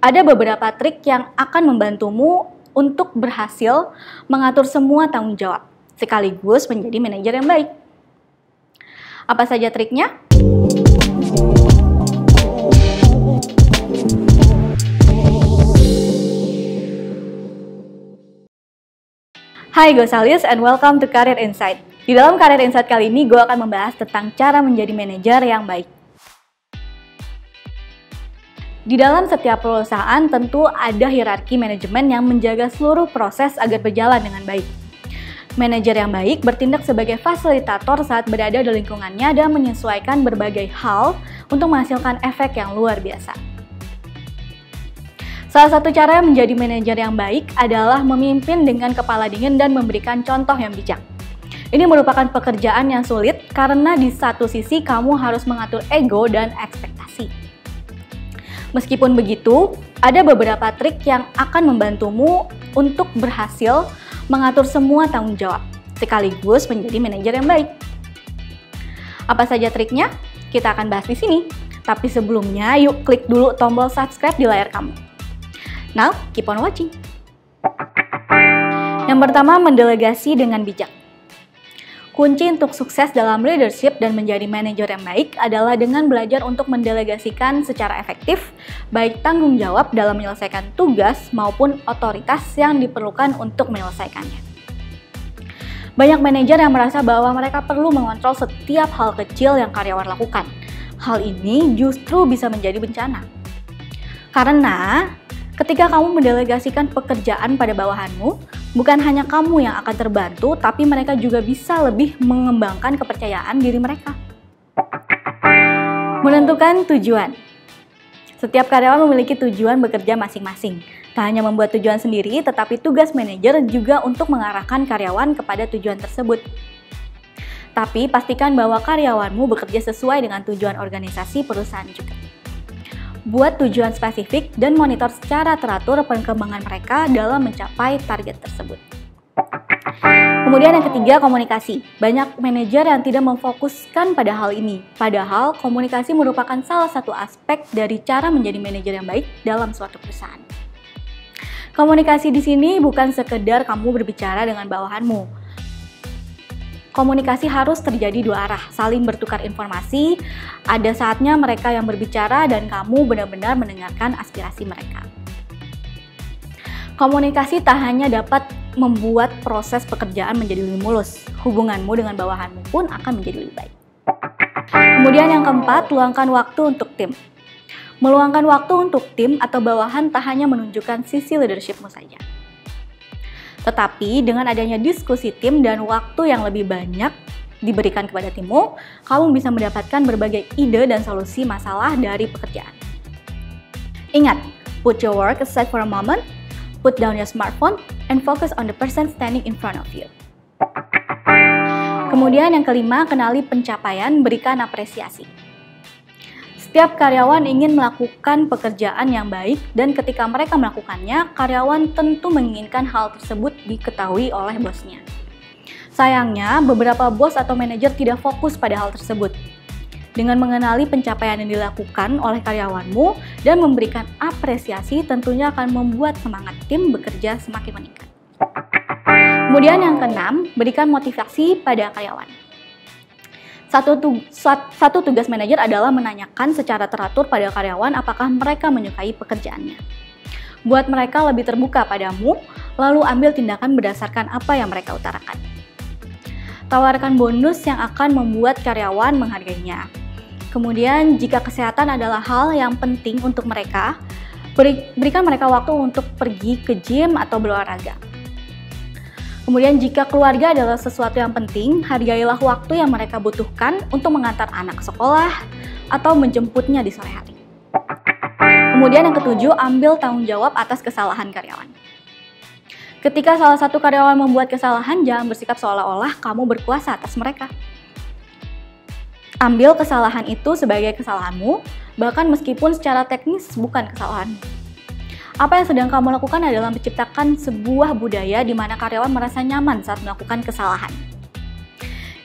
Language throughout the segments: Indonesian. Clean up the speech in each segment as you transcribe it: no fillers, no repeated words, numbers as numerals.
Ada beberapa trik yang akan membantumu untuk berhasil mengatur semua tanggung jawab, sekaligus menjadi manajer yang baik. Apa saja triknya? Hai, gue Salis and welcome to Career Insight. Di dalam Career Insight kali ini, gue akan membahas tentang cara menjadi manajer yang baik. Di dalam setiap perusahaan tentu ada hierarki manajemen yang menjaga seluruh proses agar berjalan dengan baik. Manajer yang baik bertindak sebagai fasilitator saat berada di lingkungannya dan menyesuaikan berbagai hal untuk menghasilkan efek yang luar biasa. Salah satu cara menjadi manajer yang baik adalah memimpin dengan kepala dingin dan memberikan contoh yang bijak. Ini merupakan pekerjaan yang sulit karena di satu sisi kamu harus mengatur ego dan ekspektasi. Meskipun begitu, ada beberapa trik yang akan membantumu untuk berhasil mengatur semua tanggung jawab, sekaligus menjadi manajer yang baik. Apa saja triknya? Kita akan bahas di sini. Tapi sebelumnya, yuk klik dulu tombol subscribe di layar kamu. Now, keep on watching. Yang pertama, mendelegasi dengan bijak. Kunci untuk sukses dalam leadership dan menjadi manajer yang baik adalah dengan belajar untuk mendelegasikan secara efektif, baik tanggung jawab dalam menyelesaikan tugas maupun otoritas yang diperlukan untuk menyelesaikannya. Banyak manajer yang merasa bahwa mereka perlu mengontrol setiap hal kecil yang karyawan lakukan. Hal ini justru bisa menjadi bencana. Karena ketika kamu mendelegasikan pekerjaan pada bawahanmu, bukan hanya kamu yang akan terbantu, tapi mereka juga bisa lebih mengembangkan kepercayaan diri mereka. Menentukan tujuan. Setiap karyawan memiliki tujuan bekerja masing-masing. Tak hanya membuat tujuan sendiri, tetapi tugas manajer juga untuk mengarahkan karyawan kepada tujuan tersebut. Tapi pastikan bahwa karyawanmu bekerja sesuai dengan tujuan organisasi perusahaan juga. Buat tujuan spesifik dan monitor secara teratur perkembangan mereka dalam mencapai target tersebut. Kemudian yang ketiga, komunikasi. Banyak manajer yang tidak memfokuskan pada hal ini. Padahal komunikasi merupakan salah satu aspek dari cara menjadi manajer yang baik dalam suatu perusahaan. Komunikasi di sini bukan sekedar kamu berbicara dengan bawahanmu. Komunikasi harus terjadi dua arah, saling bertukar informasi. Ada saatnya mereka yang berbicara dan kamu benar-benar mendengarkan aspirasi mereka. Komunikasi tak hanya dapat membuat proses pekerjaan menjadi lebih mulus, hubunganmu dengan bawahanmu pun akan menjadi lebih baik. Kemudian yang keempat, luangkan waktu untuk tim. Meluangkan waktu untuk tim atau bawahan tak hanya menunjukkan sisi leadershipmu saja. Tetapi dengan adanya diskusi tim dan waktu yang lebih banyak diberikan kepada timmu, kamu bisa mendapatkan berbagai ide dan solusi masalah dari pekerjaan. Ingat, put your work aside for a moment, put down your smartphone, and focus on the person standing in front of you. Kemudian yang kelima, kenali pencapaian, berikan apresiasi. Setiap karyawan ingin melakukan pekerjaan yang baik dan ketika mereka melakukannya, karyawan tentu menginginkan hal tersebut diketahui oleh bosnya. Sayangnya, beberapa bos atau manajer tidak fokus pada hal tersebut. Dengan mengenali pencapaian yang dilakukan oleh karyawanmu dan memberikan apresiasi tentunya akan membuat semangat tim bekerja semakin meningkat. Kemudian yang keenam, berikan motivasi pada karyawan. Satu tugas manajer adalah menanyakan secara teratur pada karyawan apakah mereka menyukai pekerjaannya. Buat mereka lebih terbuka padamu, lalu ambil tindakan berdasarkan apa yang mereka utarakan. Tawarkan bonus yang akan membuat karyawan menghargainya. Kemudian, jika kesehatan adalah hal yang penting untuk mereka, berikan mereka waktu untuk pergi ke gym atau berolahraga. Kemudian jika keluarga adalah sesuatu yang penting, hargailah waktu yang mereka butuhkan untuk mengantar anak ke sekolah atau menjemputnya di sore hari. Kemudian yang ketujuh, ambil tanggung jawab atas kesalahan karyawan. Ketika salah satu karyawan membuat kesalahan, jangan bersikap seolah-olah kamu berkuasa atas mereka. Ambil kesalahan itu sebagai kesalahanmu, bahkan meskipun secara teknis bukan kesalahanmu. Apa yang sedang kamu lakukan adalah menciptakan sebuah budaya di mana karyawan merasa nyaman saat melakukan kesalahan.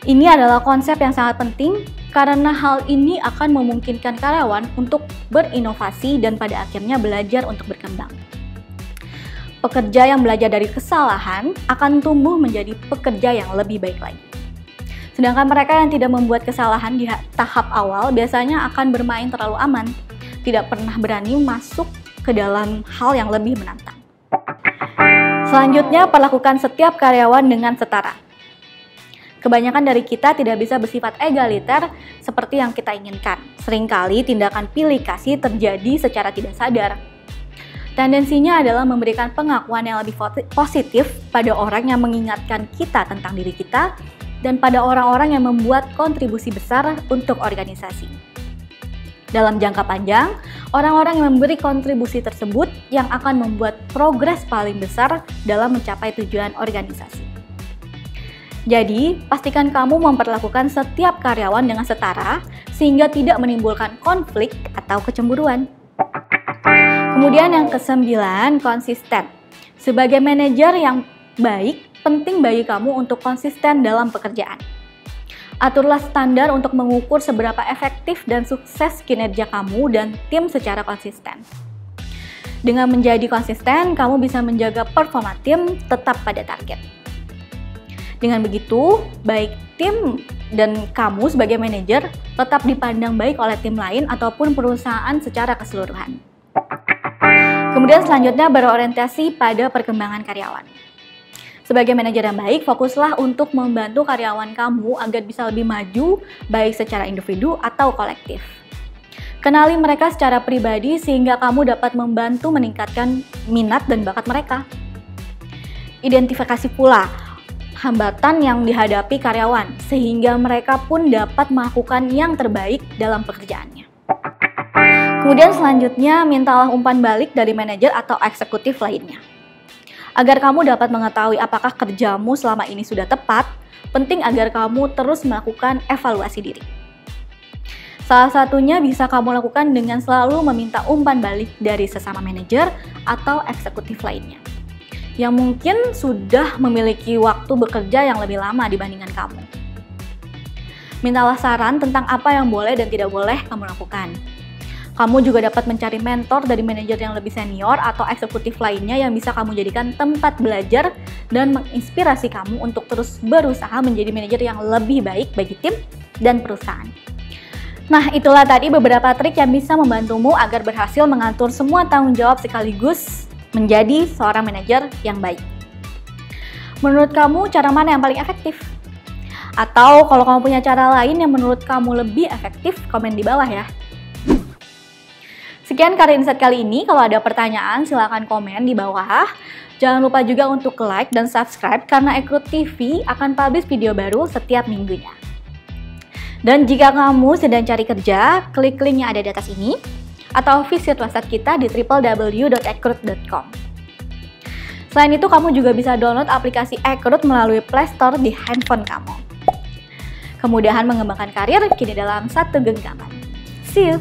Ini adalah konsep yang sangat penting karena hal ini akan memungkinkan karyawan untuk berinovasi dan pada akhirnya belajar untuk berkembang. Pekerja yang belajar dari kesalahan akan tumbuh menjadi pekerja yang lebih baik lagi. Sedangkan mereka yang tidak membuat kesalahan di tahap awal biasanya akan bermain terlalu aman, tidak pernah berani masuk ke dalam hal yang lebih menantang. Selanjutnya, perlakukan setiap karyawan dengan setara. Kebanyakan dari kita tidak bisa bersifat egaliter seperti yang kita inginkan. Seringkali tindakan pilih kasih terjadi secara tidak sadar. Tendensinya adalah memberikan pengakuan yang lebih positif pada orang yang mengingatkan kita tentang diri kita dan pada orang-orang yang membuat kontribusi besar untuk organisasi. Dalam jangka panjang, orang-orang yang memberi kontribusi tersebut yang akan membuat progres paling besar dalam mencapai tujuan organisasi. Jadi, pastikan kamu memperlakukan setiap karyawan dengan setara sehingga tidak menimbulkan konflik atau kecemburuan. Kemudian yang ke-9, konsisten. Sebagai manajer yang baik, penting bagi kamu untuk konsisten dalam pekerjaan. Aturlah standar untuk mengukur seberapa efektif dan sukses kinerja kamu dan tim secara konsisten. Dengan menjadi konsisten, kamu bisa menjaga performa tim tetap pada target. Dengan begitu, baik tim dan kamu sebagai manajer tetap dipandang baik oleh tim lain ataupun perusahaan secara keseluruhan. Kemudian selanjutnya berorientasi pada perkembangan karyawan. Sebagai manajer yang baik, fokuslah untuk membantu karyawan kamu agar bisa lebih maju, baik secara individu atau kolektif. Kenali mereka secara pribadi sehingga kamu dapat membantu meningkatkan minat dan bakat mereka. Identifikasi pula hambatan yang dihadapi karyawan, sehingga mereka pun dapat melakukan yang terbaik dalam pekerjaannya. Kemudian selanjutnya, mintalah umpan balik dari manajer atau eksekutif lainnya. Agar kamu dapat mengetahui apakah kerjamu selama ini sudah tepat, penting agar kamu terus melakukan evaluasi diri. Salah satunya bisa kamu lakukan dengan selalu meminta umpan balik dari sesama manajer atau eksekutif lainnya, yang mungkin sudah memiliki waktu bekerja yang lebih lama dibandingkan kamu. Mintalah saran tentang apa yang boleh dan tidak boleh kamu lakukan. Kamu juga dapat mencari mentor dari manajer yang lebih senior atau eksekutif lainnya yang bisa kamu jadikan tempat belajar dan menginspirasi kamu untuk terus berusaha menjadi manajer yang lebih baik bagi tim dan perusahaan. Nah, itulah tadi beberapa trik yang bisa membantumu agar berhasil mengatur semua tanggung jawab sekaligus menjadi seorang manajer yang baik. Menurut kamu, cara mana yang paling efektif? Atau kalau kamu punya cara lain yang menurut kamu lebih efektif, komen di bawah ya. Sekian Career Insight kali ini. Kalau ada pertanyaan, silahkan komen di bawah. Jangan lupa juga untuk like dan subscribe karena Ekrut TV akan publish video baru setiap minggunya. Dan jika kamu sedang cari kerja, klik link yang ada di atas ini atau visit website kita di www.ekrut.com. Selain itu, kamu juga bisa download aplikasi Ekrut melalui Play Store di handphone kamu. Kemudahan mengembangkan karir kini dalam satu genggaman. See you!